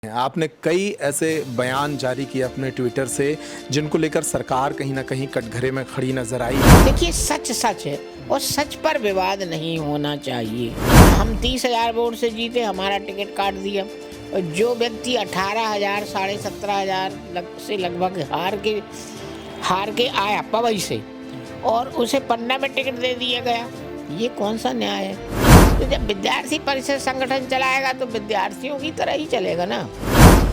आपने कई ऐसे बयान जारी किए अपने ट्विटर से जिनको लेकर सरकार कहीं ना कहीं कटघरे में खड़ी नजर आई। देखिए, सच सच है और सच पर विवाद नहीं होना चाहिए। हम 30,000 वोट से जीते, हमारा टिकट काट दिया और जो व्यक्ति 18,000 17,500 से लगभग हार के आया पवई से और उसे पन्ना में टिकट दे दिया गया, ये कौन सा न्याय है? तो जब विद्यार्थी परिषद संगठन चलाएगा तो विद्यार्थियों की तरह ही चलेगा ना।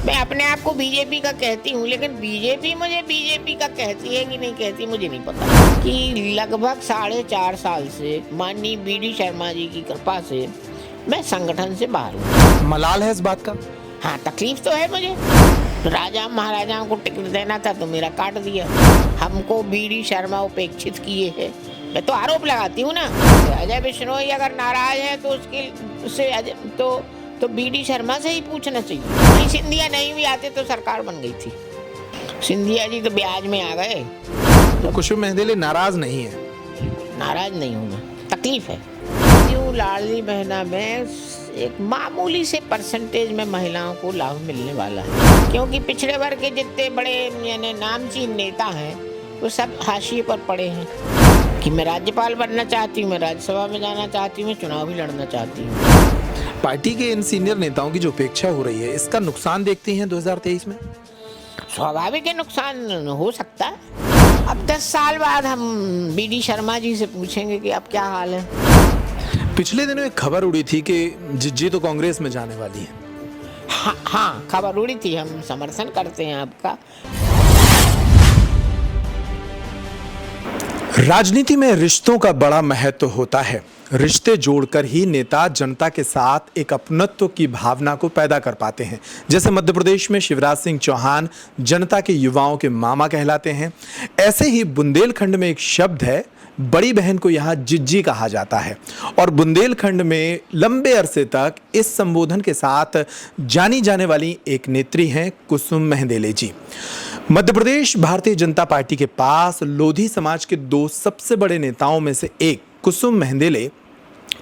मैं अपने आप को बीजेपी का कहती हूँ, लेकिन बीजेपी मुझे बीजेपी का कहती है कि नहीं कहती मुझे नहीं पता। कि लगभग 4.5 साल से माननीय बीडी शर्मा जी की कृपा से मैं संगठन से बाहर हूँ। मलाल है इस बात का? हाँ, तकलीफ तो है मुझे। राजा महाराजाओं को टिकट देना था तो मेरा काट दिया। हमको बीडी शर्मा उपेक्षित किए है। मैं तो आरोप लगाती हूँ ना। अजय बिश्नोई अगर नाराज है तो तो बीडी शर्मा से ही पूछना चाहिए। नहीं, सिंधिया नहीं भी आते तो सरकार बन गई थी। सिंधिया जी तो ब्याज में आ गए। तो कुसुम मेहंदेले नाराज नहीं है? नाराज नहीं हूँ मैं, तकलीफ है। यूँ लाडली बहना में एक मामूली से परसेंटेज में महिलाओं को लाभ मिलने वाला है, क्योंकि पिछड़े वर्ग के जितने बड़े यानी नामचीन नेता हैं वो सब हाशिए पर पड़े हैं। कि मैं राज्यपाल बनना चाहती हूँ, मैं राज्यसभा में जाना चाहती हूँ, मैं चुनाव भी लड़ना चाहती हूँ। पार्टी के इन सीनियर नेताओं की जो उपेक्षा हो रही है, इसका नुकसान देखती हैं 2023 में? स्वाभाविक है, नुकसान हो सकता है। अब 10 साल बाद हम बीडी शर्मा जी से पूछेंगे कि अब क्या हाल है। पिछले दिनों एक खबर उड़ी थी कि जिज्जी तो कांग्रेस में जाने वाली है। हाँ, खबर उड़ी थी। हम समर्थन करते हैं आपका। राजनीति में रिश्तों का बड़ा महत्व होता है। रिश्ते जोड़कर ही नेता जनता के साथ एक अपनत्व की भावना को पैदा कर पाते हैं। जैसे मध्य प्रदेश में शिवराज सिंह चौहान जनता के युवाओं के मामा कहलाते हैं, ऐसे ही बुंदेलखंड में एक शब्द है, बड़ी बहन को यहाँ जिज्जी कहा जाता है। और बुंदेलखंड में लंबे अरसे तक इस संबोधन के साथ जानी जाने वाली एक नेत्री हैं कुसुम मेहंदेले जी। मध्य प्रदेश भारतीय जनता पार्टी के पास लोधी समाज के दो सबसे बड़े नेताओं में से एक कुसुम मेहंदेले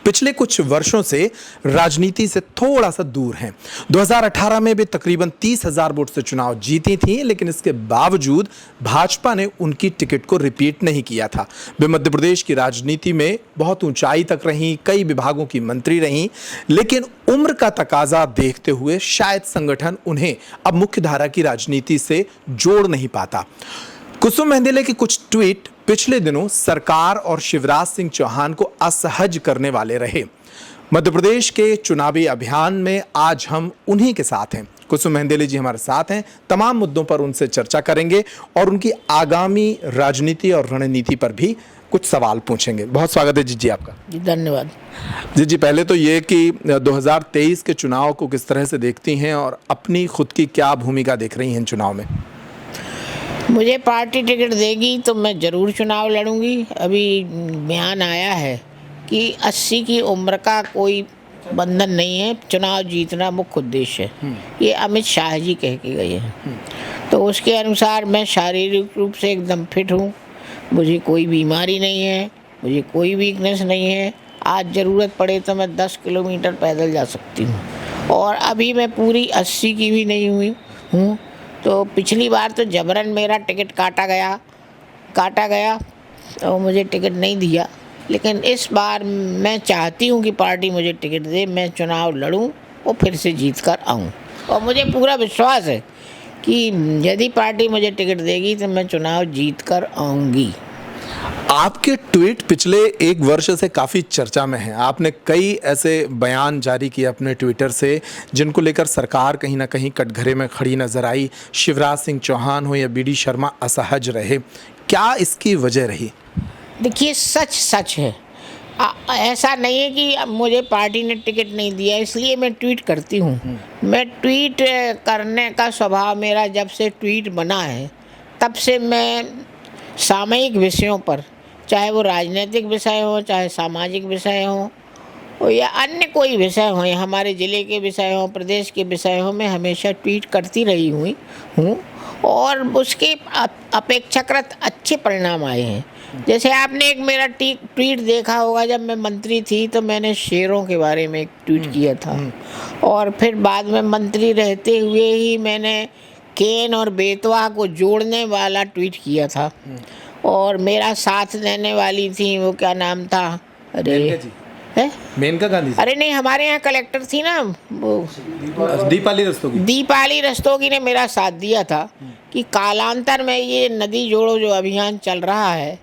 पिछले कुछ वर्षों से राजनीति से थोड़ा सा दूर हैं। 2018 में भी तकरीबन 30,000 वोट से चुनाव जीती थी, लेकिन इसके बावजूद भाजपा ने उनकी टिकट को रिपीट नहीं किया था। वे मध्य प्रदेश की राजनीति में बहुत ऊंचाई तक रहीं, कई विभागों की मंत्री रहीं, लेकिन उम्र का तकाजा देखते हुए शायद संगठन उन्हें अब मुख्यधारा की राजनीति से जोड़ नहीं पाता। कुसुम मेहंदेले के कुछ ट्वीट पिछले दिनों सरकार और शिवराज सिंह चौहान को असहज करने वाले रहे। मध्य प्रदेश के चुनावी अभियान में आज हम उन्हीं के साथ हैं। कुसुम मेहंदेले जी हमारे साथ हैं। तमाम मुद्दों पर उनसे चर्चा करेंगे और उनकी आगामी राजनीति और रणनीति पर भी कुछ सवाल पूछेंगे। बहुत स्वागत है जी आपका। जी, धन्यवाद। जी, पहले तो ये कि 2023 के चुनाव को किस तरह से देखती हैं और अपनी खुद की क्या भूमिका देख रही हैं चुनाव में? मुझे पार्टी टिकट देगी तो मैं ज़रूर चुनाव लड़ूंगी। अभी बयान आया है कि 80 की उम्र का कोई बंधन नहीं है, चुनाव जीतना मुख्य उद्देश्य है। ये अमित शाह जी कह के गए हैं। तो उसके अनुसार मैं शारीरिक रूप से एकदम फिट हूँ, मुझे कोई बीमारी नहीं है, मुझे कोई वीकनेस नहीं है। आज ज़रूरत पड़े तो मैं 10 किलोमीटर पैदल जा सकती हूँ और अभी मैं पूरी 80 की भी नहीं हुई हूँ। तो पिछली बार तो जबरन मेरा टिकट काटा गया और मुझे टिकट नहीं दिया, लेकिन इस बार मैं चाहती हूँ कि पार्टी मुझे टिकट दे, मैं चुनाव लड़ूँ और फिर से जीत कर आऊँ। और मुझे पूरा विश्वास है कि यदि पार्टी मुझे टिकट देगी तो मैं चुनाव जीत कर आऊँगी। आपके ट्वीट पिछले एक वर्ष से काफ़ी चर्चा में हैं। आपने कई ऐसे बयान जारी किए अपने ट्विटर से जिनको लेकर सरकार कहीं ना कहीं कटघरे में खड़ी नजर आई। शिवराज सिंह चौहान हो या बीडी शर्मा असहज रहे, क्या इसकी वजह रही? देखिए, सच है। ऐसा नहीं है कि मुझे पार्टी ने टिकट नहीं दिया इसलिए मैं ट्वीट करती हूँ। मैं ट्वीट करने का स्वभाव मेरा जब से ट्वीट बना है तब से मैं सामयिक विषयों पर, चाहे वो राजनीतिक विषय हो, चाहे सामाजिक विषय हो या अन्य कोई विषय हो, या हमारे ज़िले के विषय हो, प्रदेश के विषय हो, मैं हमेशा ट्वीट करती रही हूँ और उसके अपेक्षाकृत अच्छे परिणाम आए हैं। जैसे आपने एक मेरा ट्वीट देखा होगा, जब मैं मंत्री थी तो मैंने शेरों के बारे में एक ट्वीट किया था, और फिर बाद में मंत्री रहते हुए ही मैंने केन और बेतवा को जोड़ने वाला ट्वीट किया था। और मेरा साथ देने वाली थी, वो क्या नाम था, अरे है मेनका गांधी। अरे नहीं, हमारे यहाँ कलेक्टर थी ना, वो दीपाली रस्तोगी ने मेरा साथ दिया था कि कालांतर में ये नदी जोड़ो जो अभियान चल रहा है,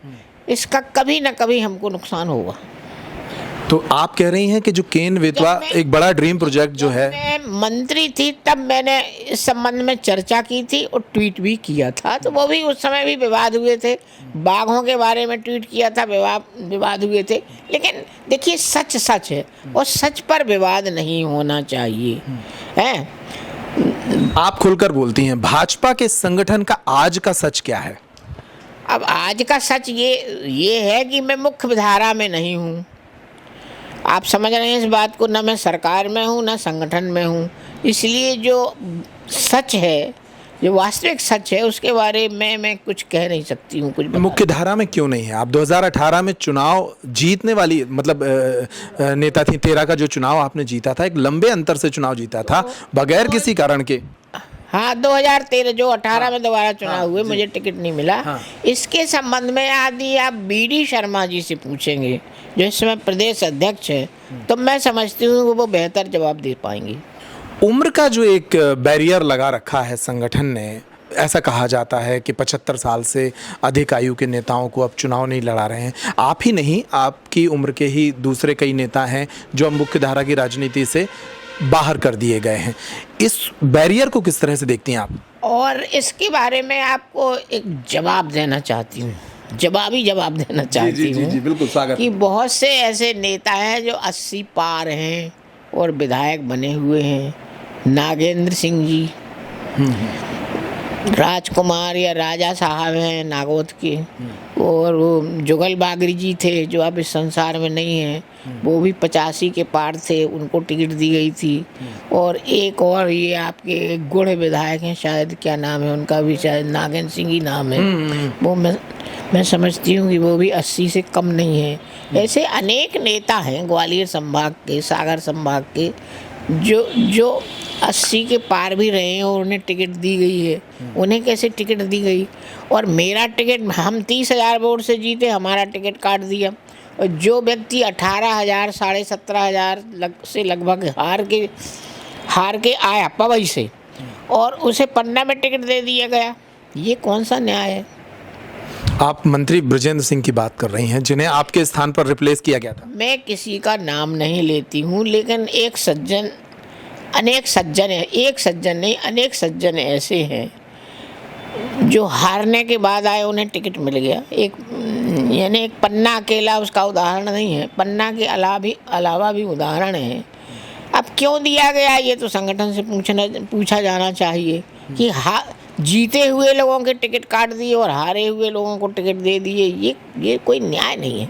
इसका कभी न कभी हमको नुकसान होगा। तो आप कह रही हैं कि जो केन बेतवा एक बड़ा ड्रीम प्रोजेक्ट जो है, मैं मंत्री थी तब मैंने इस संबंध में चर्चा की थी और ट्वीट भी किया था, तो वो भी उस समय भी विवाद हुए थे। बाघों के बारे में ट्वीट किया था, विवाद हुए थे। लेकिन देखिए, सच सच है और सच पर विवाद नहीं होना चाहिए है। आप खुलकर बोलती हैं, भाजपा के संगठन का आज का सच क्या है? अब आज का सच ये है कि मैं मुख्य धारा में नहीं हूँ। आप समझ रहे हैं इस बात को, ना मैं सरकार में हूँ ना संगठन में हूँ। इसलिए जो सच है, जो वास्तविक सच है, उसके बारे में मैं कुछ कह नहीं सकती हूँ। कुछ मुख्य धारा में क्यों नहीं है? आप 2018 में चुनाव जीतने वाली मतलब नेता थी। 13 का जो चुनाव आपने जीता था, एक लंबे अंतर से चुनाव जीता था बगैर किसी कारण के। हाँ, 2013 जो 18 में दोबारा चुनाव हुए, मुझे टिकट नहीं मिला। इसके संबंध में यदि आप BD शर्मा जी से पूछेंगे, जो इस समय प्रदेश अध्यक्ष है, तो मैं समझती हूँ कि वो बेहतर जवाब दे पाएंगे। उम्र का जो एक बैरियर लगा रखा है संगठन ने, ऐसा कहा जाता है कि 75 साल से अधिक आयु के नेताओं को अब चुनाव नहीं लड़ा रहे हैं। आप ही नहीं, आपकी उम्र के ही दूसरे कई नेता हैं जो अब मुख्य धारा की राजनीति से बाहर कर दिए गए हैं। इस बैरियर को किस तरह से देखती हैं आप? और इसके बारे में आपको एक जवाब देना चाहती हूँ, जवाब देना चाहती हूँ। जी, बिल्कुल स्वागत। कि बहुत से ऐसे नेता हैं जो 80 पार हैं और विधायक बने हुए हैं। नागेंद्र सिंह जी, राजकुमार या राजा साहब हैं नागौद के, और वो जुगल बागरी जी थे जो अब इस संसार में नहीं हैं, वो भी 85 के पार थे, उनको टिकट दी गई थी। और एक और ये आपके गुड़ विधायक हैं, शायद क्या नाम है उनका भी, शायद नागेंद्र सिंह ही नाम है। वो मैं समझती हूँ कि वो भी 80 से कम नहीं है। ऐसे अनेक नेता हैं ग्वालियर संभाग के, सागर संभाग के, जो 80 के पार भी रहे हैं और उन्हें टिकट दी गई है। उन्हें कैसे टिकट दी गई? और मेरा टिकट, हम 30,000 वोट से जीते, हमारा टिकट काट दिया। और जो व्यक्ति 18,000 साढ़े 17,000 से लगभग हार के आया पवई से, और उसे पन्ना में टिकट दे दिया गया, ये कौन सा न्याय है? आप मंत्री बृजेंद्र सिंह की बात कर रही हैं, जिन्हें आपके स्थान पर रिप्लेस किया गया था। मैं किसी का नाम नहीं लेती हूँ, लेकिन एक सज्जन अनेक सज्जन ऐसे हैं जो हारने के बाद आए, उन्हें टिकट मिल गया। यानी एक पन्ना अकेला उसका उदाहरण नहीं है, पन्ना के अलावा भी उदाहरण है। अब क्यों दिया गया, ये तो संगठन से पूछा जाना चाहिए कि जीते हुए लोगों के टिकट काट दिए और हारे हुए लोगों को टिकट दे दिए, ये कोई न्याय नहीं है।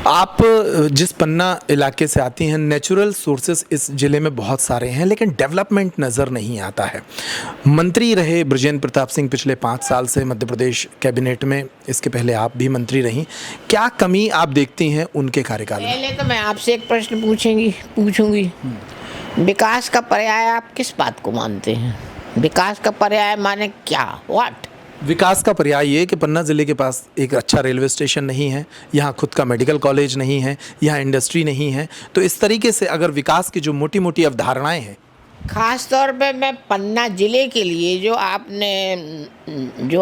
आप जिस पन्ना इलाके से आती हैं, नेचुरल सोर्सेस इस ज़िले में बहुत सारे हैं, लेकिन डेवलपमेंट नज़र नहीं आता है। मंत्री रहे बृजेंद्र प्रताप सिंह पिछले 5 साल से मध्य प्रदेश कैबिनेट में, इसके पहले आप भी मंत्री रहीं। क्या कमी आप देखती हैं उनके कार्यकाल में? पहले तो मैं आपसे एक प्रश्न पूछूंगी, विकास का पर्याय आप किस बात को मानते हैं? विकास का पर्याय माने क्या? व्हाट? विकास का पर्याय ये कि पन्ना ज़िले के पास एक अच्छा रेलवे स्टेशन नहीं है, यहाँ खुद का मेडिकल कॉलेज नहीं है, यहाँ इंडस्ट्री नहीं है। तो इस तरीके से अगर विकास की जो मोटी मोटी अवधारणाएं हैं, खास तौर पे मैं पन्ना ज़िले के लिए जो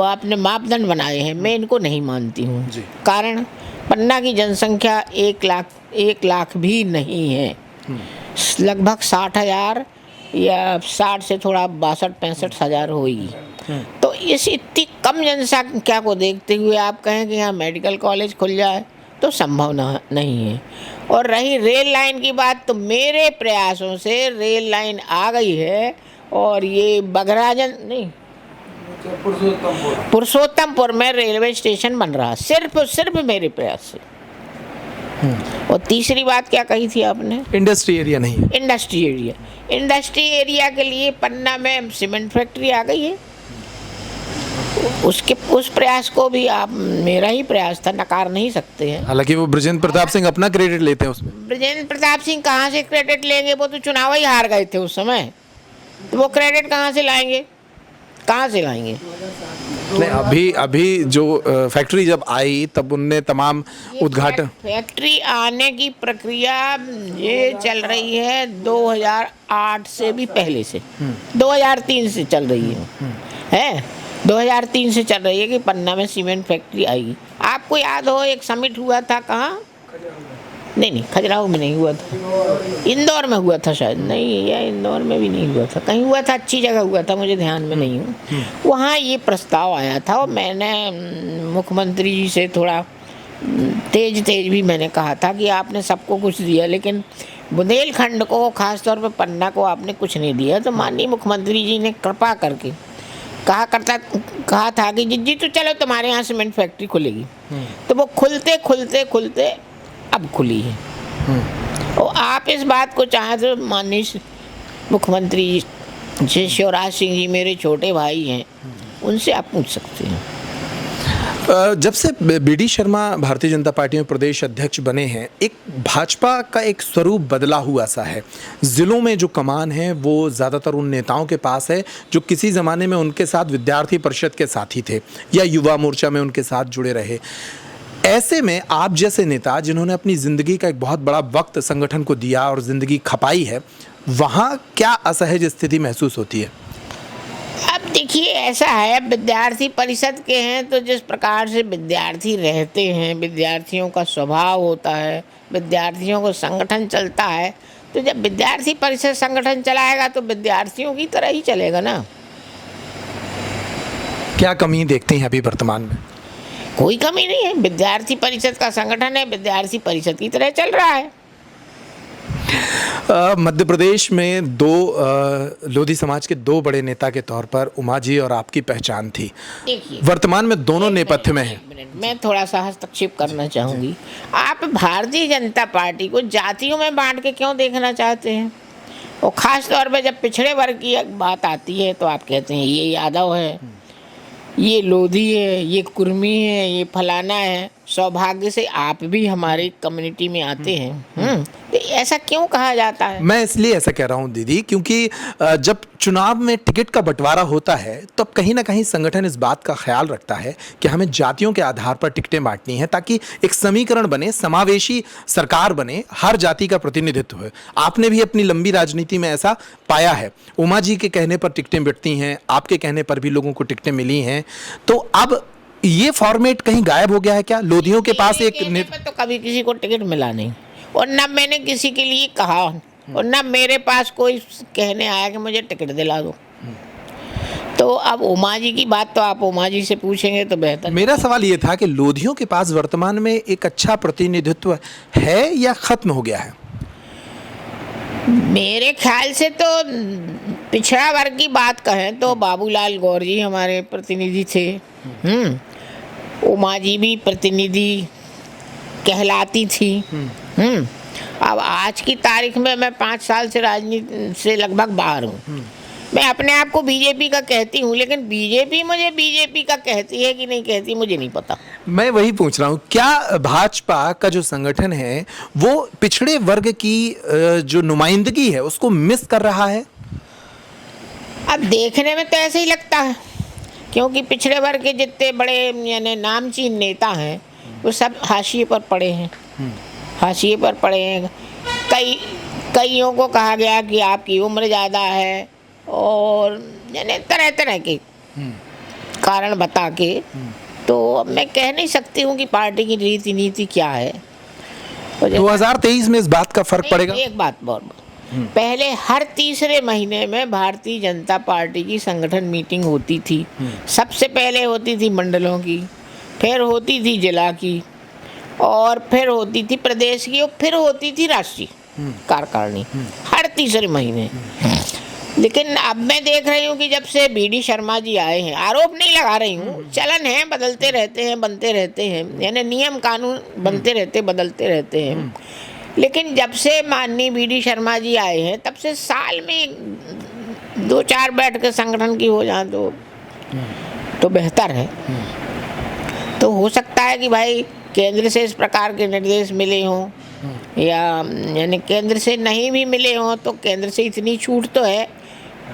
आपने मापदंड बनाए हैं, मैं इनको नहीं मानती हूँ। कारण पन्ना की जनसंख्या 1 लाख भी नहीं है, लगभग 60,000 या 60 से थोड़ा 62-65 हज़ार होगी। तो इस इतनी कम जनसंख्या को देखते हुए आप कहें कि यहाँ मेडिकल कॉलेज खुल जाए, तो संभव नहीं है। और रही रेल लाइन की बात, तो मेरे प्रयासों से रेल लाइन आ गई है, और ये बघराजन नहीं, पुरुषोत्तमपुर में रेलवे स्टेशन बन रहा, सिर्फ मेरे प्रयास से। और तीसरी बात क्या कही थी आपने? इंडस्ट्री एरिया नहीं है। इंडस्ट्री एरिया के लिए पन्ना में सीमेंट फैक्ट्री आ गई है, उस प्रयास को भी आप, मेरा ही प्रयास था, नकार नहीं सकते हैं। हालांकि वो ब्रजेंद्र प्रताप सिंह अपना क्रेडिट लेते हैं उसमें। ब्रजेंद्र प्रताप सिंह कहाँ से क्रेडिट लेंगे, वो तो चुनाव ही हार गए थे उस समय, तो वो क्रेडिट कहाँ से लाएंगे, कहाँ से लाएंगे? नहीं, अभी जो फैक्ट्री जब आई तब उनने तमाम उद्घाटन। फैक्ट्री आने की प्रक्रिया ये चल रही है 2008 से भी पहले से, 2003 से चल रही है 2003 से चल रही है कि पन्ना में सीमेंट फैक्ट्री आएगी। आपको याद हो एक समिट हुआ था, कहाँ? नहीं, खजुराहो में नहीं हुआ था, इंदौर में हुआ था शायद, नहीं, या इंदौर में भी नहीं हुआ था, कहीं हुआ था, अच्छी जगह हुआ था, मुझे ध्यान में नहीं हूँ। वहाँ ये प्रस्ताव आया था और मैंने मुख्यमंत्री जी से थोड़ा तेज भी मैंने कहा था कि आपने सबको कुछ दिया, लेकिन बुंदेलखंड को, खासतौर पर पन्ना को आपने कुछ नहीं दिया। तो माननीय मुख्यमंत्री जी ने कृपा करके कहा था कि जी तो चलो तुम्हारे यहाँ सीमेंट फैक्ट्री खुलेगी। तो वो खुलते अब खुली है। और आप इस बात को चाहें तो माननीय मुख्यमंत्री जी शिवराज सिंह जी मेरे छोटे भाई हैं, उनसे आप पूछ सकते हैं। जब से बीडी शर्मा भारतीय जनता पार्टी में प्रदेश अध्यक्ष बने हैं, एक भाजपा का एक स्वरूप बदला हुआ सा है। ज़िलों में जो कमान है वो ज़्यादातर उन नेताओं के पास है जो किसी ज़माने में उनके साथ विद्यार्थी परिषद के साथी थे या युवा मोर्चा में उनके साथ जुड़े रहे। ऐसे में आप जैसे नेता जिन्होंने अपनी ज़िंदगी का एक बहुत बड़ा वक्त संगठन को दिया और ज़िंदगी खपाई है, वहाँ क्या असहज स्थिति महसूस होती है? अब देखिए, ऐसा है, विद्यार्थी परिषद के हैं तो जिस प्रकार से विद्यार्थी रहते हैं, विद्यार्थियों का स्वभाव होता है, विद्यार्थियों को संगठन चलता है, तो जब विद्यार्थी परिषद संगठन चलाएगा तो विद्यार्थियों की तरह ही चलेगा ना। क्या कमी देखती हैं अभी वर्तमान में? कोई कमी नहीं है, विद्यार्थी परिषद का संगठन है, विद्यार्थी परिषद की तरह चल रहा है। मध्य प्रदेश में लोधी समाज के दो बड़े नेता के तौर पर उमा जी और आपकी पहचान थी। देखिए, वर्तमान में दोनों नेपथ्य में हैं। मैं थोड़ा सा हस्तक्षेप करना चाहूँगी। आप भारतीय जनता पार्टी को जातियों में बांट के क्यों देखना चाहते हैं? और ख़ास तौर पे जब पिछड़े वर्ग की बात आती है तो आप कहते हैं ये यादव है, ये लोधी है, ये कुर्मी है, ये फलाना है। सौभाग्य से आप भी हमारी कम्युनिटी में आते हैं। तो ऐसा क्यों कहा जाता है? मैं इसलिए ऐसा कह रहा हूं दीदी, क्योंकि जब चुनाव में टिकट का बंटवारा होता है तो कहीं ना कहीं संगठन इस बात का ख्याल रखता है कि हमें जातियों के आधार पर टिकटें बांटनी है ताकि एक समीकरण बने, समावेशी सरकार बने, हर जाति का प्रतिनिधित्व हो। आपने भी अपनी लंबी राजनीति में ऐसा पाया है। उमा जी के कहने पर टिकटें बढ़ती हैं, आपके कहने पर भी लोगों को टिकटें मिली हैं। तो अब ये फॉर्मेट कहीं गायब हो गया है क्या? लोधियों के पास एक तो कभी किसी को टिकट मिला नहीं, और न मैंने किसी के लिए कहा, और न मेरे पास कोई कहने आया कि मुझे टिकट दिला दो। तो अब उमा जी की बात तो आप उमा जी से पूछेंगे तो बेहतर। मेरा सवाल ये था कि लोधियों के पास वर्तमान में एक अच्छा प्रतिनिधित्व है या खत्म हो गया है? मेरे ख्याल से तो पिछड़ा वर्ग की बात कहें तो बाबूलाल गौर जी हमारे प्रतिनिधि थे। उमा जी भी प्रतिनिधि कहलाती थी। अब आज की तारीख में मैं 5 साल से राजनीति से लगभग बाहर हूँ। मैं अपने आप को बीजेपी का कहती हूँ, लेकिन बीजेपी मुझे बीजेपी का कहती है कि नहीं कहती मुझे नहीं पता। मैं वही पूछ रहा हूँ, क्या भाजपा का जो संगठन है वो पिछड़े वर्ग की जो नुमाइंदगी है उसको मिस कर रहा है? अब देखने में तो ऐसे ही लगता है, क्योंकि पिछड़े वर्ग के जितने बड़े यानी नामचीन नेता हैं वो सब हाशिए पर पड़े हैं, हाशिए पर पड़े हैं। कईयों को कहा गया कि आपकी उम्र ज़्यादा है, और यानी तरह तरह के कारण बता के। तो अब मैं कह नहीं सकती हूँ कि पार्टी की रीति नीति क्या है। 2023 में इस बात का फर्क पड़ेगा। एक बात बहुत, पहले हर तीसरे महीने में भारतीय जनता पार्टी की संगठन मीटिंग होती थी। सबसे पहले होती थी मंडलों की, फिर होती थी जिला की, और फिर होती थी प्रदेश की, और फिर होती थी राष्ट्रीय कार्यकारिणी, हर तीसरे महीने। लेकिन अब मैं देख रही हूँ कि जब से बीडी शर्मा जी आए हैं, आरोप नहीं लगा रही हूँ, चलन है, बदलते रहते हैं, बनते रहते हैं, यानी नियम कानून बनते रहते, बदलते रहते हैं। लेकिन जब से माननीय बीडी शर्मा जी आए हैं तब से साल में 2-4 बैठकें संगठन की हो जाए तो तो बेहतर है। तो हो सकता है कि भाई केंद्र से इस प्रकार के निर्देश मिले हों, या यानी केंद्र से नहीं भी मिले हों तो केंद्र से इतनी छूट तो है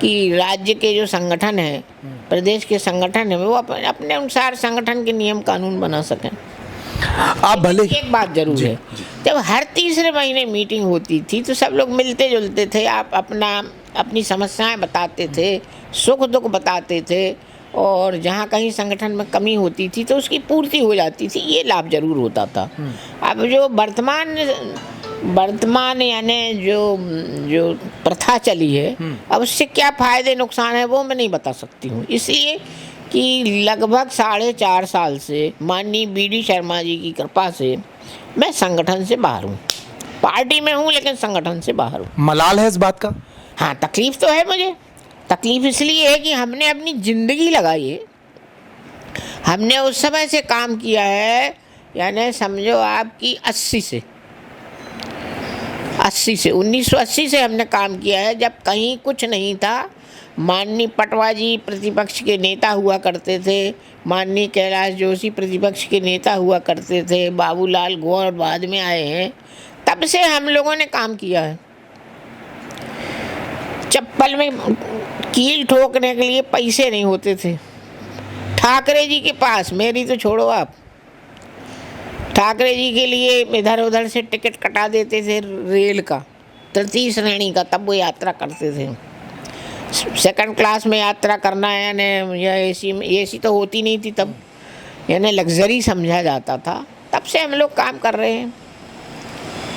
कि राज्य के जो संगठन है, प्रदेश के संगठन है, वो अपने अनुसार संगठन के नियम कानून बना सकें। आप भले एक बात जरूर है, जब हर तीसरे महीने मीटिंग होती थी तो सब लोग मिलते जुलते थे, आप अपनी समस्याएं बताते थे, सुख दुख बताते थे, और जहाँ कहीं संगठन में कमी होती थी तो उसकी पूर्ति हो जाती थी, ये लाभ जरूर होता था। अब जो वर्तमान यानी जो प्रथा चली है, अब उससे क्या फायदे नुकसान है वो मैं नहीं बता सकती हूँ, इसलिए कि लगभग 4.5 साल से माननीय BD शर्मा जी की कृपा से मैं संगठन से बाहर हूँ। पार्टी में हूँ लेकिन संगठन से बाहर हूँ। मलाल है इस बात का? हाँ, तकलीफ तो है मुझे। तकलीफ इसलिए है कि हमने अपनी ज़िंदगी लगाई है, हमने उस समय से काम किया है, यानी समझो आपकी 1980 से 1980 से हमने काम किया है, जब कहीं कुछ नहीं था। माननीय पटवा जी प्रतिपक्ष के नेता हुआ करते थे, माननीय कैलाश जोशी प्रतिपक्ष के नेता हुआ करते थे, बाबूलाल गौर बाद में आए हैं, तब से हम लोगों ने काम किया है। चप्पल में कील ठोकने के लिए पैसे नहीं होते थे ठाकरे जी के पास, मेरी तो छोड़ो आप, ठाकरे जी के लिए इधर उधर से टिकट कटा देते थे रेल का, तृतीय श्रेणी का, तब वो यात्रा करते थे। सेकंड क्लास में यात्रा करना यानी या एसी तो होती नहीं थी तब, यानी लग्जरी समझा जाता था। तब से हम लोग काम कर रहे हैं।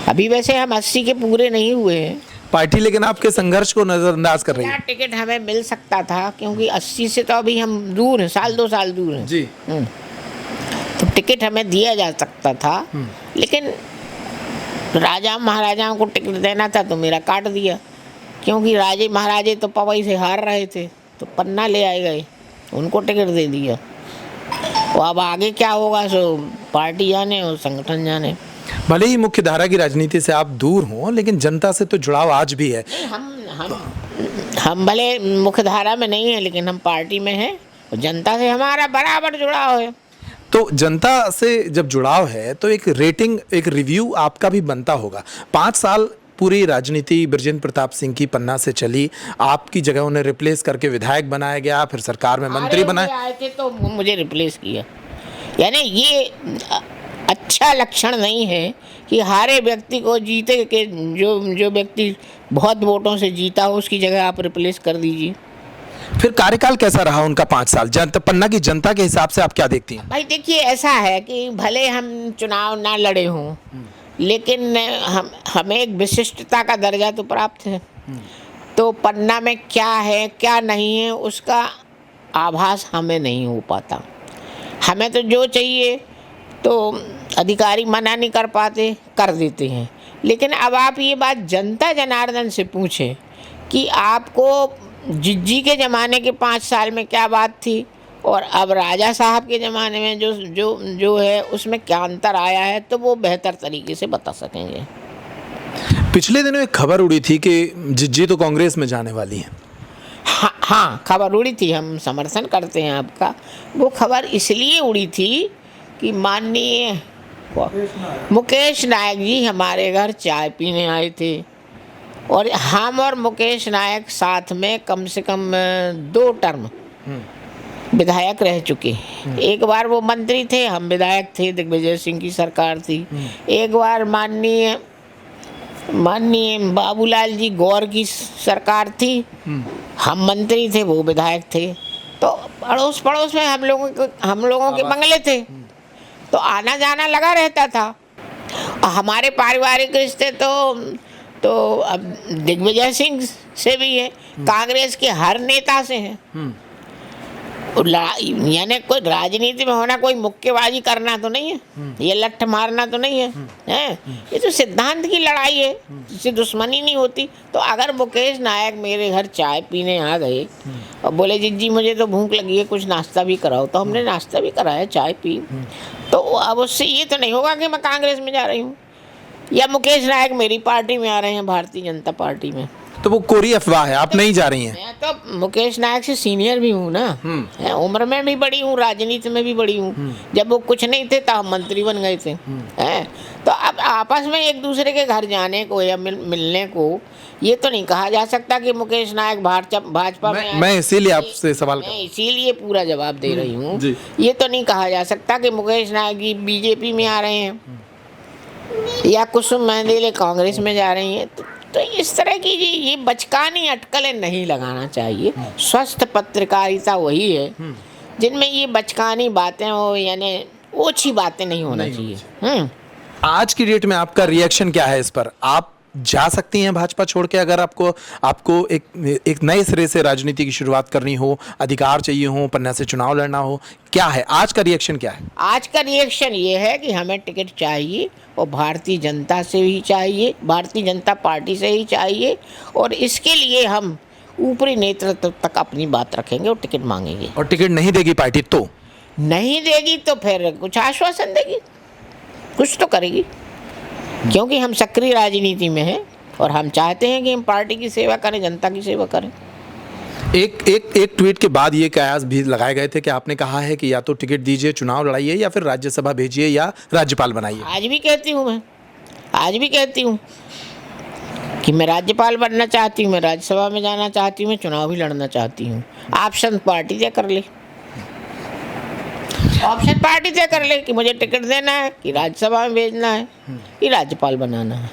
अभी वैसे हम 80 के पूरे नहीं हुए हैं। पार्टी लेकिन आपके संघर्ष को नजरअंदाज कर रही है। टिकट हमें मिल सकता था, क्योंकि 80 से तो अभी हम दूर हैं, 1-2 साल दूर हैं जी। तो टिकट हमें दिया जा सकता था, लेकिन राजा महाराजाओं को टिकट देना था तो मेरा काट दिया, क्योंकि राजे महाराजे तो पवई से हार रहे थे, तो पन्ना ले आए गए, उनको टिकट दे दिया। तो अब आगे क्या होगा सो पार्टी जाने और संगठन जाने। भले ही मुख्य धारा की राजनीति से आप दूर हों, लेकिन जनता से तो जुड़ाव आज भी है। हम भले मुख्य धारा में नहीं है, लेकिन हम पार्टी में हैं और जनता से हमारा बराबर जुड़ाव है। तो जनता से जब जुड़ाव है तो एक रेटिंग, एक रिव्यू आपका भी बनता होगा। 5 साल पूरी राजनीति बृजेंद्र प्रताप सिंह की पन्ना से चली, आपकी जगह उन्हें रिप्लेस करके विधायक बनाया गया, फिर सरकार में मंत्री बनाए। आए थे तो मुझे रिप्लेस किया, यानी ये अच्छा लक्षण नहीं है कि हारे व्यक्ति को जीते के जो व्यक्ति बहुत वोटों से जीता हो उसकी जगह आप रिप्लेस कर दीजिए। फिर कार्यकाल कैसा रहा उनका 5 साल? पन्ना की जनता के हिसाब से आप क्या देखती हैं? भाई देखिए, ऐसा है कि भले हम चुनाव ना लड़े हों, लेकिन हमें एक विशिष्टता का दर्जा तो प्राप्त है। तो पन्ना में क्या है क्या नहीं है उसका आभास हमें नहीं हो पाता। हमें तो जो चाहिए तो अधिकारी मना नहीं कर पाते, कर देते हैं। लेकिन अब आप ये बात जनता जनार्दन से पूछें कि आपको जिज्जी के ज़माने के 5 साल में क्या बात थी और अब राजा साहब के ज़माने में जो है उसमें क्या अंतर आया है, तो वो बेहतर तरीके से बता सकेंगे। पिछले दिनों एक खबर उड़ी थी कि जिज्जी तो कांग्रेस में जाने वाली है। हाँ, खबर उड़ी थी, हम समर्थन करते हैं आपका। वो खबर इसलिए उड़ी थी कि माननीय मुकेश नायक जी हमारे घर चाय पीने आए थे, और हम और मुकेश नायक साथ में कम से कम 2 टर्म विधायक रह चुके। एक बार वो मंत्री थे, हम विधायक थे, दिग्विजय सिंह की सरकार थी। एक बार माननीय बाबूलाल जी गौर की सरकार थी, हम मंत्री थे, वो विधायक थे। तो अड़ोस पड़ोस में हम लोगों के बंगले थे, तो आना जाना लगा रहता था। हमारे पारिवारिक रिश्ते तो अब दिग्विजय सिंह से भी है, कांग्रेस के हर नेता से है। यानी कोई राजनीति में होना कोई मुक्केबाजी करना तो नहीं है, ये लठ मारना तो नहीं है, ये तो सिद्धांत की लड़ाई है, इससे दुश्मनी नहीं होती। तो अगर मुकेश नायक मेरे घर चाय पीने आ गए और बोले जिज्जी मुझे तो भूख लगी है, कुछ नाश्ता भी कराओ, तो हमने नाश्ता भी कराया, चाय पी। तो अब उससे ये तो नहीं होगा कि मैं कांग्रेस में जा रही हूँ या मुकेश नायक मेरी पार्टी में आ रहे हैं, भारतीय जनता पार्टी में। तो वो कोरी अफवाह है, आप नहीं जा रही हैं। मैं तो मुकेश नायक से सीनियर भी हूँ ना, उम्र में भी बड़ी हूँ, राजनीति में भी बड़ी हूँ। जब वो कुछ नहीं थे तब हम मंत्री बन गए थे। हैं, तो अब आपस में एक दूसरे के घर जाने को या मिलने को ये तो नहीं कहा जा सकता कि मुकेश नायक भाजपा में मैं इसीलिए आपसे सवाल कर रहा मैं इसीलिए पूरा जवाब दे रही हूँ। जी। ये तो नहीं कहा जा सकता कि मुकेश नायक जी बीजेपी में आ रहे हैं या कुसुम महंदेले कांग्रेस में जा रही हैं। तो इस तरह की ये बचकानी अटकलें नहीं लगाना चाहिए। स्वस्थ पत्रकारिता वही है जिनमें ये बचकानी बातें हो, यानी ओछी बातें नहीं होना चाहिए। आज की डेट में आपका रिएक्शन क्या है इस पर? आप जा सकती हैं भाजपा छोड़ के, अगर आपको एक नए सिरे से राजनीति की शुरुआत करनी हो, अधिकार चाहिए हो, पन्ना से चुनाव लड़ना हो, क्या है आज का रिएक्शन? क्या है आज का रिएक्शन? ये है कि हमें टिकट चाहिए और भारतीय जनता से ही चाहिए, भारतीय जनता पार्टी से ही चाहिए, और इसके लिए हम ऊपरी नेतृत्व तक अपनी बात रखेंगे और टिकट मांगेंगे। और टिकट नहीं देगी पार्टी तो? नहीं देगी तो फिर कुछ आश्वासन देगी, कुछ तो करेगी, क्योंकि हम सक्रिय राजनीति में हैं और हम चाहते हैं कि हम पार्टी की सेवा करें, जनता की सेवा करें। एक ट्वीट के बाद ये कयास भी लगाए गए थे कि आपने कहा है कि या तो टिकट दीजिए, चुनाव लड़ाइए, या फिर राज्यसभा भेजिए या राज्यपाल बनाइए। आज भी कहती हूँ, मैं आज भी कहती हूँ कि मैं राज्यपाल बनना चाहती हूँ, मैं राज्यसभा में जाना चाहती हूँ, मैं चुनाव भी लड़ना चाहती हूँ। ऑप्शन पार्टी तय कर ले, ऑप्शन पार्टी तय कर ले कि मुझे टिकट देना है, कि राज्यसभा में भेजना है, कि राज्यपाल बनाना है।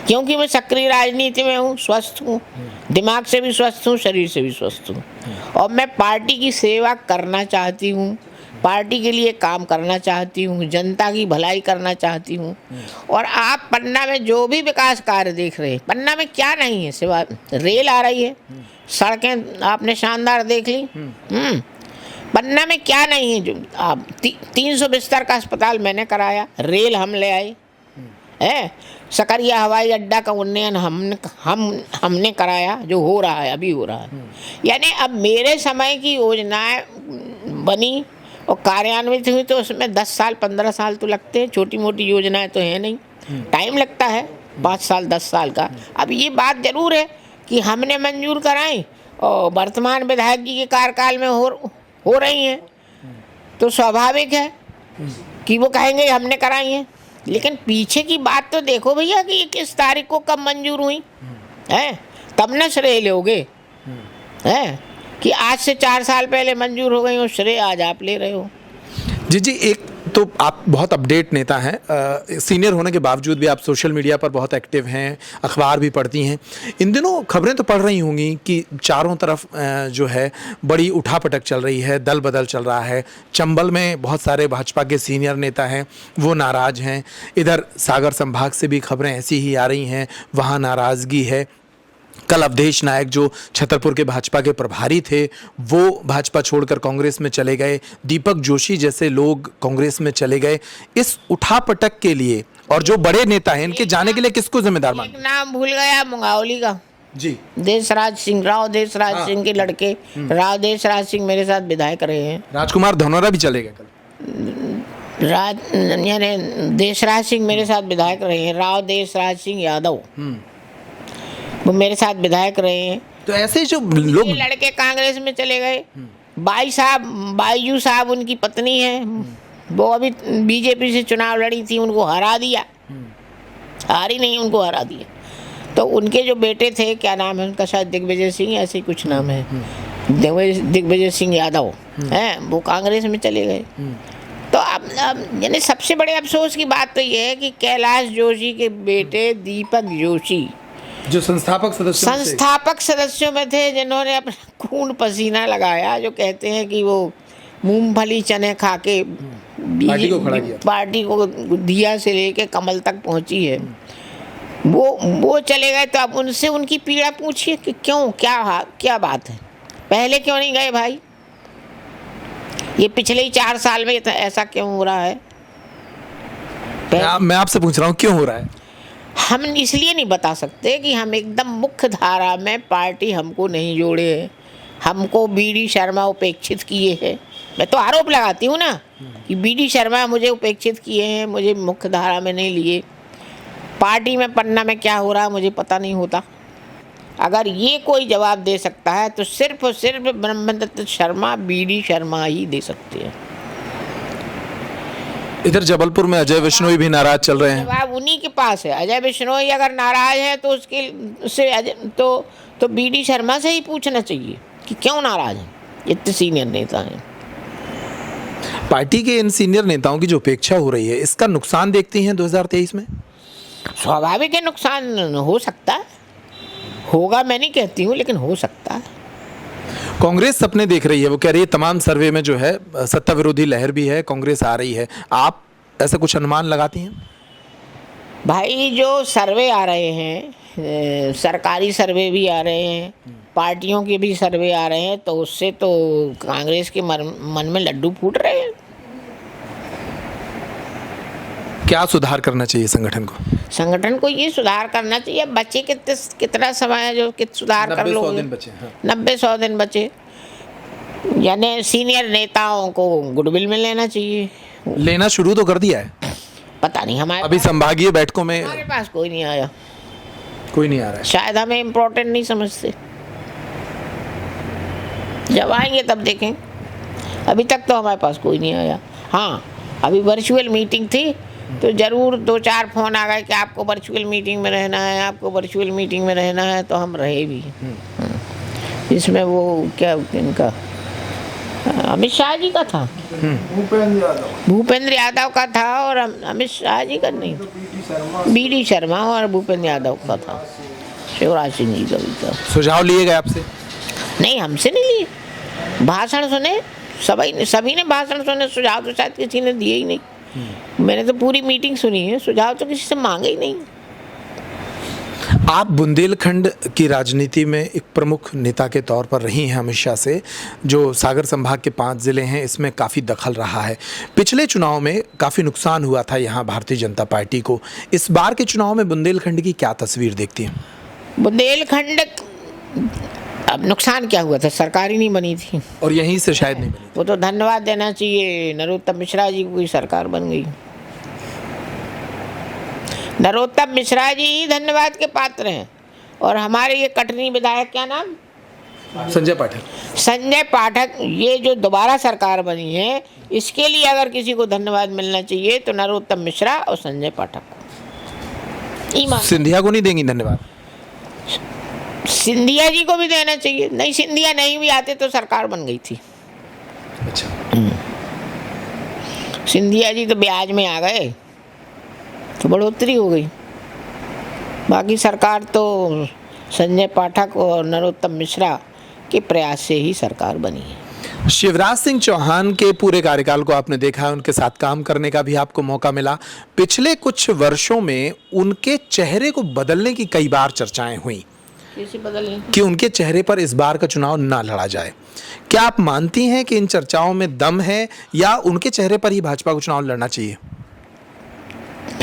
क्योंकि मैं सक्रिय राजनीति में हूँ, स्वस्थ हूँ, दिमाग से भी स्वस्थ हूँ, शरीर से भी स्वस्थ हूँ, और मैं पार्टी की सेवा करना चाहती हूँ, पार्टी के लिए काम करना चाहती हूँ, जनता की भलाई करना चाहती हूँ। और आप पन्ना में जो भी विकास कार्य देख रहे हैं, पन्ना में क्या नहीं है सिवाय रेल आ रही है, सड़कें आपने शानदार देख ली। पन्ना में क्या नहीं है? जो आप 300 बिस्तर का अस्पताल मैंने कराया, रेल हम ले आए है, सकरिया हवाई अड्डा का उन्नयन हमने कराया, जो हो रहा है, अभी हो रहा है। यानी अब मेरे समय की योजनाएं बनी और कार्यान्वित हुई तो उसमें 10 साल 15 साल तो लगते हैं, छोटी मोटी योजनाएं तो है नहीं, टाइम लगता है 5 साल 10 साल का। अब ये बात जरूर है कि हमने मंजूर कराई और वर्तमान विधायक जी के कार्यकाल में हो रही हैं, तो स्वाभाविक है कि वो कहेंगे हमने कराई है। लेकिन पीछे की बात तो देखो भैया कि ये किस तारीख को कब मंजूर हुई है, तब न श्रेय लोगे है कि आज से 4 साल पहले मंजूर हो गई और श्रेय आज आप ले रहे हो। जी, एक तो आप बहुत अपडेट नेता हैं, सीनियर होने के बावजूद भी आप सोशल मीडिया पर बहुत एक्टिव हैं, अखबार भी पढ़ती हैं। इन दिनों खबरें तो पढ़ रही होंगी कि चारों तरफ जो है बड़ी उठापटक चल रही है, दल बदल चल रहा है। चंबल में बहुत सारे भाजपा के सीनियर नेता हैं, वो नाराज़ हैं। इधर सागर संभाग से भी खबरें ऐसी ही आ रही हैं, वहाँ नाराज़गी है। कल अवधेश नायक जो छतरपुर के भाजपा के प्रभारी थे वो भाजपा छोड़कर कांग्रेस में चले गए, दीपक जोशी जैसे लोग कांग्रेस में चले गए। इस उठापटक के लिए और जो बड़े नेता हैं इनके जाने के लिए किसको जिम्मेदार मानते? एक नाम भूल गया मुंगावली का, जी, देशराज सिंह, राव देशराज सिंह के लड़के राव देशराज सिंह मेरे साथ विधायक रहे हैं। राजकुमार धनोरा भी चले गए कल। यानी देशराज सिंह मेरे साथ विधायक रहे हैं, राव देशराज सिंह यादव वो मेरे साथ विधायक रहे हैं। तो ऐसे जो लोग लड़के कांग्रेस में चले गए। बाईजू साहब उनकी पत्नी है, वो अभी बीजेपी से चुनाव लड़ी थी, उनको हरा दिया, हारी नहीं उनको हरा दिया। तो उनके जो बेटे थे, क्या नाम है उनका, शायद दिग्विजय सिंह ऐसे ही कुछ नाम है, दिग्विजय सिंह यादव हैं, वो कांग्रेस में चले गए। तो अब यानी सबसे बड़े अफसोस की बात तो ये है कि कैलाश जोशी के बेटे दीपक जोशी जो संस्थापक सदस्यों में थे, जिन्होंने अपना खून पसीना लगाया, जो कहते हैं कि वो मूंगफली चने खा के पार्टी को दिया से लेके कमल तक पहुंची है, वो चले गए। तो अब उनसे उनकी पीड़ा पूछिए कि क्यों, क्या बात है, पहले क्यों नहीं गए भाई? ये पिछले ही 4 साल में ऐसा क्यों हो रहा है? मैं आपसे पूछ रहा हूँ क्यों हो रहा है? हम इसलिए नहीं बता सकते कि हम एकदम मुख्य धारा में पार्टी हमको नहीं जोड़े है, हमको बीडी शर्मा उपेक्षित किए हैं। मैं तो आरोप लगाती हूँ ना कि बीडी शर्मा मुझे उपेक्षित किए हैं, मुझे मुख्य धारा में नहीं लिए। पार्टी में पन्ना में क्या हो रहा है मुझे पता नहीं होता। अगर ये कोई जवाब दे सकता है तो सिर्फ और सिर्फ ब्रह्मदत्त शर्मा, बीडी शर्मा ही दे सकते हैं। इधर जबलपुर में अजय बिश्नोई भी नाराज चल रहे हैं। जवाब उन्हीं के पास है। अजय बिश्नोई अगर नाराज है तो उससे बीडी शर्मा से ही पूछना चाहिए कि क्यों नाराज है। इतने सीनियर नेता हैं। पार्टी के इन सीनियर नेताओं की जो उपेक्षा हो रही है, इसका नुकसान देखती हैं 2023 में? स्वाभाविक है, नुकसान हो सकता है, होगा मैं नहीं कहती हूँ, लेकिन हो सकता है। कांग्रेस सपने देख रही है, वो कह रही है तमाम सर्वे में जो है सत्ता विरोधी लहर भी है, कांग्रेस आ रही है। आप ऐसा कुछ अनुमान लगाती हैं? भाई जो सर्वे आ रहे हैं, सरकारी सर्वे भी आ रहे हैं, पार्टियों के भी सर्वे आ रहे हैं, तो उससे तो कांग्रेस के मन में लड्डू फूट रहे हैं। क्या सुधार करना चाहिए संगठन को? संगठन को ये सुधार करना चाहिए। बच्चे कितना समय है जो सुधार कर लोगे? 90-100 दिन बचे। हाँ। 90-100 दिन बचे। यानी सीनियर नेताओं को गुडविल में लेना चाहिए। लेना शुरू तो कर दिया है। पता नहीं हमारे अभी संभागीय बैठकों में हमारे पास कोई नहीं आया। कोई नहीं आ रहा है। शायद हमें इम्पोर्टेंट नहीं समझते। जब आएंगे तब देखें। अभी तक तो हमारे पास कोई नहीं आया। हाँ, अभी वर्चुअल मीटिंग थी तो ज़रूर 2-4 फ़ोन आ गए कि आपको वर्चुअल मीटिंग में रहना है, आपको वर्चुअल मीटिंग में रहना है, तो हम रहे भी। इसमें वो क्या इनका अमित शाह जी का था, भूपेंद्र यादव का था, और अमित शाह जी का नहीं, बीडी शर्मा और भूपेंद्र यादव का था, शिवराज सिंह जी का भी था। सुझाव लिए गए आपसे? नहीं, हमसे नहीं लिए। भाषण सुने, सभी ने भाषण सुने, सुझाव तो शायद किसी ने दिए ही नहीं। मैंने तो पूरी मीटिंग सुनी है, सुझाव तो किसी से मांगे ही नहीं। आप बुंदेलखंड की राजनीति में एक प्रमुख नेता के तौर पर रही हैं हमेशा से। जो सागर संभाग के 5 जिले हैं, इसमें काफ़ी दखल रहा है। पिछले चुनाव में काफ़ी नुकसान हुआ था यहाँ भारतीय जनता पार्टी को। इस बार के चुनाव में बुंदेलखंड की क्या तस्वीर देखती हैं? बुंदेलखंड अब नुकसान क्या हुआ था? सरकार ही नहीं बनी थी, और यहीं से शायद नहीं बनी। वो तो धन्यवाद देना चाहिए नरोत्तम मिश्रा जी को, सरकार बन गई। नरोत्तम मिश्रा जी ही धन्यवाद के पात्र हैं। और हमारे ये कटनी विधायक, क्या नाम? संजय पाठक। संजय पाठक, ये जो दोबारा सरकार बनी है, इसके लिए अगर किसी को धन्यवाद मिलना चाहिए तो नरोत्तम मिश्रा और संजय पाठक को। सिंधिया को नहीं देंगी धन्यवाद? सिंधिया जी को भी देना चाहिए। नहीं, सिंधिया नहीं भी आते तो सरकार बन गई थी। अच्छा। सिंधिया जी तो ब्याज में आ गए तो बढ़ोतरी हो गई। बाकी सरकार तो संजय पाठक और नरोत्तम मिश्रा के प्रयास से ही सरकार बनी है। शिवराज सिंह चौहान के पूरे कार्यकाल को आपने देखा है, उनके साथ काम करने का भी आपको मौका मिला। पिछले कुछ वर्षों में उनके चेहरे को बदलने की कई बार चर्चाएं हुई कि उनके चेहरे पर इस बार का चुनाव ना लड़ा जाए। क्या आप मानती हैं कि इन चर्चाओं में दम है, या उनके चेहरे पर ही भाजपा को चुनाव लड़ना चाहिए?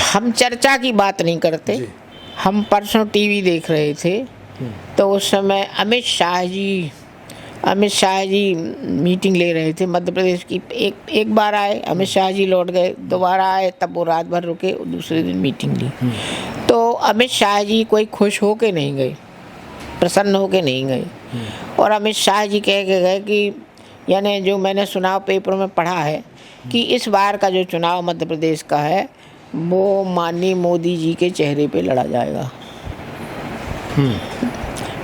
हम चर्चा की बात नहीं करते। हम परसों टीवी देख रहे थे तो उस समय अमित शाह जी मीटिंग ले रहे थे मध्य प्रदेश की। एक बार आए, अमित शाह जी लौट गए, दोबारा आए, तब वो रात भर रुके, दूसरे दिन मीटिंग ली। तो अमित शाह जी कोई खुश होके नहीं गए, प्रसन्न होके नहीं गए। और अमित शाह जी कह के गए कि, यानी जो मैंने सुना पेपर में पढ़ा है, कि इस बार का जो चुनाव मध्य प्रदेश का है वो माननीय मोदी जी के चेहरे पे लड़ा जाएगा।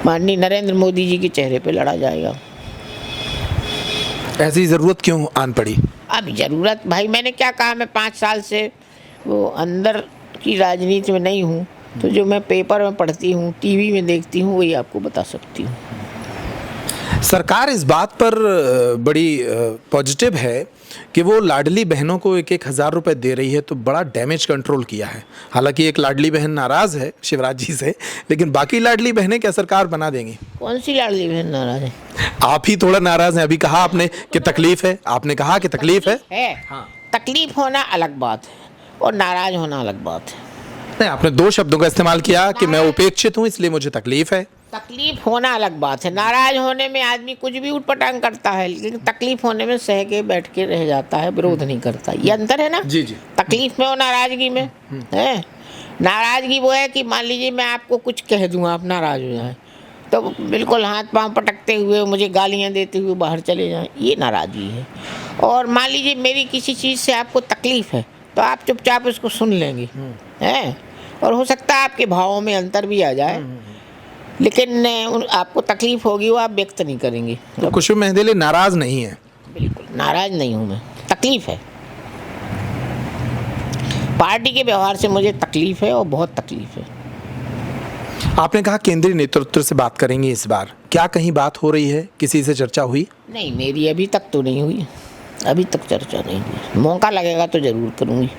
माननीय नरेंद्र मोदी जी के चेहरे पे लड़ा जाएगा। ऐसी जरूरत क्यों आन पड़ी? अब जरूरत, भाई मैंने क्या कहा, मैं 5 साल से वो अंदर की राजनीति में नहीं हूँ, तो जो मैं पेपर में पढ़ती हूँ, टीवी में देखती हूँ, वही आपको बता सकती हूँ। सरकार इस बात पर बड़ी पॉजिटिव है कि वो लाडली बहनों को 1-1 हज़ार रुपए दे रही है, तो बड़ा डैमेज कंट्रोल किया है। हालांकि एक लाडली बहन नाराज है शिवराज जी से, लेकिन बाकी लाडली बहनें क्या सरकार बना देंगी? कौन सी लाडली बहन नाराज है? आप ही थोड़ा नाराज हैं। अभी कहा आपने कि तकलीफ है, आपने कहा कि तकलीफ है। हाँ। तकलीफ होना अलग बात है और नाराज होना अलग बात है। नहीं, आपने 2 शब्दों का इस्तेमाल किया कि मैं उपेक्षित हूँ इसलिए मुझे तकलीफ है। तकलीफ होना अलग बात है। नाराज होने में आदमी कुछ भी उठपटांग करता है, लेकिन तकलीफ होने में सह के बैठ के रह जाता है, विरोध नहीं करता। ये अंतर है ना? जी जी। तकलीफ में और नाराजगी में है। नाराजगी वो है कि मान लीजिए मैं आपको कुछ कह दूं, आप नाराज हो जाए, तो बिल्कुल हाथ पांव पटकते हुए मुझे गालियां देते हुए बाहर चले जाएं, ये नाराज़गी है। और मान लीजिए मेरी किसी चीज़ से आपको तकलीफ़ है तो आप चुपचाप उसको सुन लेंगे, हैं, और हो सकता है आपके भावों में अंतर भी आ जाए, लेकिन आपको तकलीफ़ होगी वो आप व्यक्त नहीं करेंगे। तो कुसुम मेहंदेले नाराज़ नहीं है? बिल्कुल नाराज़ नहीं हूँ मैं, तकलीफ़ है। पार्टी के व्यवहार से मुझे तकलीफ़ है और बहुत तकलीफ़ है। आपने कहा केंद्रीय नेतृत्व से बात करेंगे इस बार, क्या कहीं बात हो रही है, किसी से चर्चा हुई? नहीं, मेरी अभी तक तो नहीं हुई, अभी तक चर्चा नहीं हुई। मौका लगेगा तो ज़रूर करूँगी।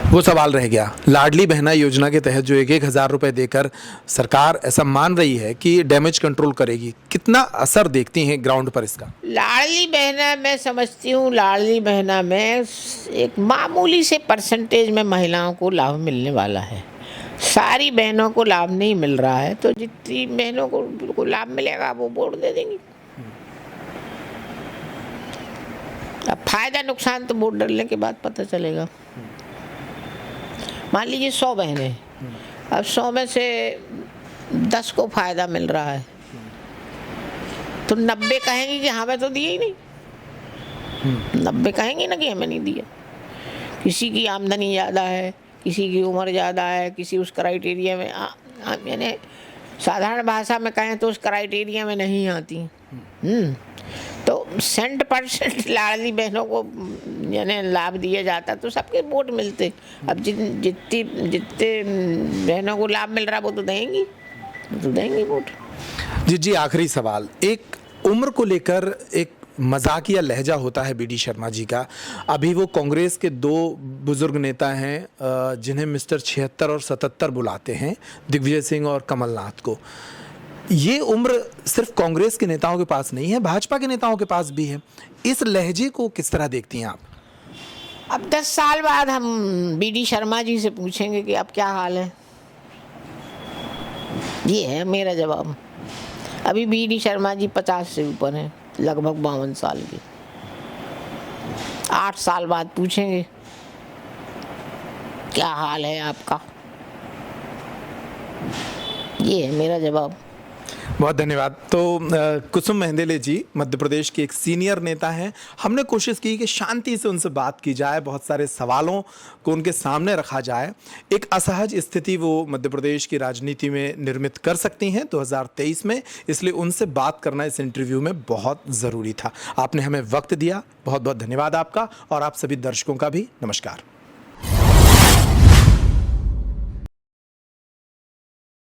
वो सवाल रह गया, लाडली बहना योजना के तहत जो 1,000 रुपए देकर सरकार ऐसा मान रही है कि डैमेज कंट्रोल करेगी, कितना असर देखती हैं ग्राउंड पर इसका? लाडली बहना मैं समझती हूँ, लाडली बहना में एक मामूली से परसेंटेज में महिलाओं को लाभ मिलने वाला है। सारी बहनों को लाभ नहीं मिल रहा है, तो जितनी बहनों को लाभ मिलेगा वो वोट दे देंगी। अब फायदा नुकसान तो वोट डालने के बाद पता चलेगा। मान लीजिए 100 बहनें, अब 100 में से 10 को फायदा मिल रहा है, तो 90 कहेंगी कि हमें तो दिए ही नहीं। 90 कहेंगी ना कि हमें नहीं दिया। किसी की आमदनी ज़्यादा है, किसी की उम्र ज़्यादा है, किसी उस क्राइटेरिया में यानी साधारण भाषा में कहें तो उस क्राइटेरिया में नहीं आती। तो 100% लाडली बहनों को यानी लाभ दिया जाता तो सबके वोट मिलते। अब जितने बहनों को लाभ मिल रहा वो तो देंगी वोट। जी, आखिरी सवाल, एक उम्र को लेकर एक मजाकिया लहजा होता है बीडी शर्मा जी का। अभी वो कांग्रेस के 2 बुजुर्ग नेता हैं जिन्हें मिस्टर 76 और 77 बुलाते हैं, दिग्विजय सिंह और कमलनाथ को। ये उम्र सिर्फ कांग्रेस के नेताओं के पास नहीं है, भाजपा के नेताओं के पास भी है। इस लहजे को किस तरह देखती हैं आप? अब 10 साल बाद हम बीडी शर्मा जी से पूछेंगे कि अब क्या हाल है, ये है मेरा जवाब। अभी बीडी शर्मा जी 50 से ऊपर हैं, लगभग 52 साल के। 8 साल बाद पूछेंगे क्या हाल है आपका, ये है मेरा जवाब। बहुत धन्यवाद। तो कुसुम मेहंदेले जी मध्य प्रदेश के एक सीनियर नेता हैं। हमने कोशिश की कि शांति से उनसे बात की जाए, बहुत सारे सवालों को उनके सामने रखा जाए। एक असहज स्थिति वो मध्य प्रदेश की राजनीति में निर्मित कर सकती हैं 2023 में, इसलिए उनसे बात करना इस इंटरव्यू में बहुत ज़रूरी था। आपने हमें वक्त दिया, बहुत बहुत धन्यवाद आपका, और आप सभी दर्शकों का भी नमस्कार।